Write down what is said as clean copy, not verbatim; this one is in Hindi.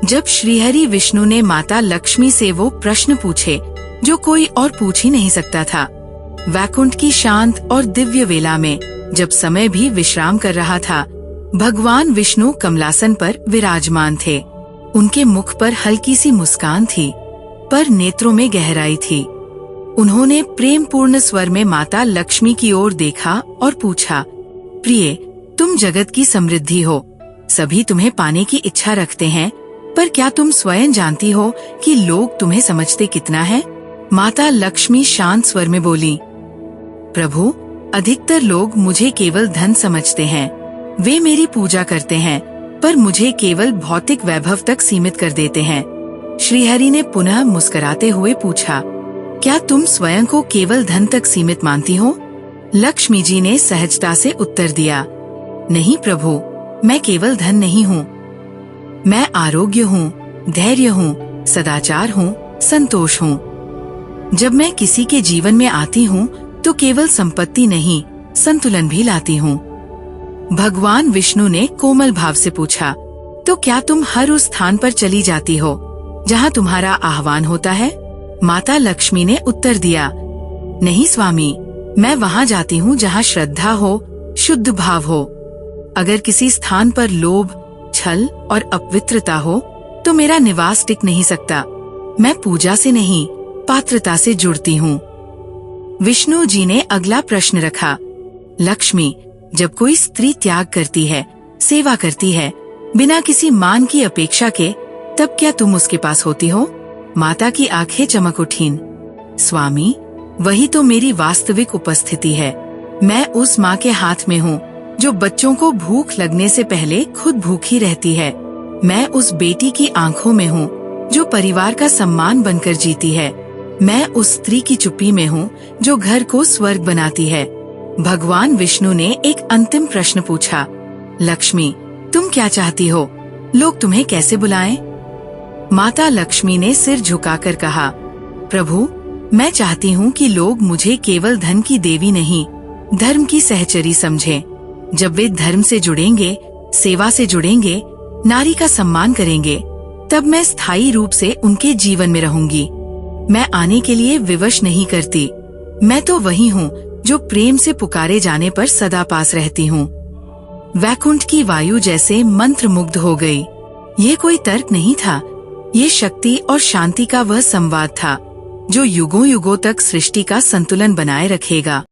जब श्रीहरि विष्णु ने माता लक्ष्मी से वो प्रश्न पूछे जो कोई और पूछ ही नहीं सकता था, वैकुंठ की शांत और दिव्य वेला में जब समय भी विश्राम कर रहा था, भगवान विष्णु कमलासन पर विराजमान थे। उनके मुख पर हल्की सी मुस्कान थी, पर नेत्रों में गहराई थी। उन्होंने प्रेम पूर्ण स्वर में माता लक्ष्मी की ओर देखा और पूछा, प्रिय, तुम जगत की समृद्धि हो, सभी तुम्हें पाने की इच्छा रखते हैं, पर क्या तुम स्वयं जानती हो कि लोग तुम्हें समझते कितना है? माता लक्ष्मी शांत स्वर में बोली, प्रभु, अधिकतर लोग मुझे केवल धन समझते हैं। वे मेरी पूजा करते हैं, पर मुझे केवल भौतिक वैभव तक सीमित कर देते हैं। श्रीहरि ने पुनः मुस्कुराते हुए पूछा, क्या तुम स्वयं को केवल धन तक सीमित मानती हो? लक्ष्मी जी ने सहजता से उत्तर दिया, नहीं प्रभु, मैं केवल धन नहीं हूँ। मैं आरोग्य हूँ, धैर्य हूँ, सदाचार हूँ, संतोष हूँ। जब मैं किसी के जीवन में आती हूँ तो केवल संपत्ति नहीं, संतुलन भी लाती हूँ। भगवान विष्णु ने कोमल भाव से पूछा, तो क्या तुम हर उस स्थान पर चली जाती हो जहाँ तुम्हारा आह्वान होता है? माता लक्ष्मी ने उत्तर दिया, नहीं स्वामी, मैं वहाँ जाती हूँ जहाँ श्रद्धा हो, शुद्ध भाव हो। अगर किसी स्थान पर लोभ, छल और अपवित्रता हो तो मेरा निवास टिक नहीं सकता। मैं पूजा से नहीं, पात्रता से जुड़ती हूँ। विष्णु जी ने अगला प्रश्न रखा, लक्ष्मी, जब कोई स्त्री त्याग करती है, सेवा करती है, बिना किसी मान की अपेक्षा के, तब क्या तुम उसके पास होती हो? माता की आंखें चमक उठीं। स्वामी, वही तो मेरी वास्तविक उपस्थिति है। मैं उस माँ के हाथ में हूँ जो बच्चों को भूख लगने से पहले खुद भूखी रहती है। मैं उस बेटी की आंखों में हूँ जो परिवार का सम्मान बनकर जीती है। मैं उस स्त्री की चुप्पी में हूँ जो घर को स्वर्ग बनाती है। भगवान विष्णु ने एक अंतिम प्रश्न पूछा, लक्ष्मी, तुम क्या चाहती हो? लोग तुम्हें कैसे बुलाएं? माता लक्ष्मी ने सिर झुकाकर कहा, प्रभु, मैं चाहती हूँ कि लोग मुझे केवल धन की देवी नहीं, धर्म की सहचरी समझें। जब वे धर्म से जुड़ेंगे, सेवा से जुड़ेंगे, नारी का सम्मान करेंगे, तब मैं स्थायी रूप से उनके जीवन में रहूंगी। मैं आने के लिए विवश नहीं करती। मैं तो वही हूँ जो प्रेम से पुकारे जाने पर सदा पास रहती हूँ। वैकुंठ की वायु जैसे मंत्र मुग्ध हो गई। ये कोई तर्क नहीं था, ये शक्ति और शांति का वह संवाद था जो युगों युगों तक सृष्टि का संतुलन बनाए रखेगा।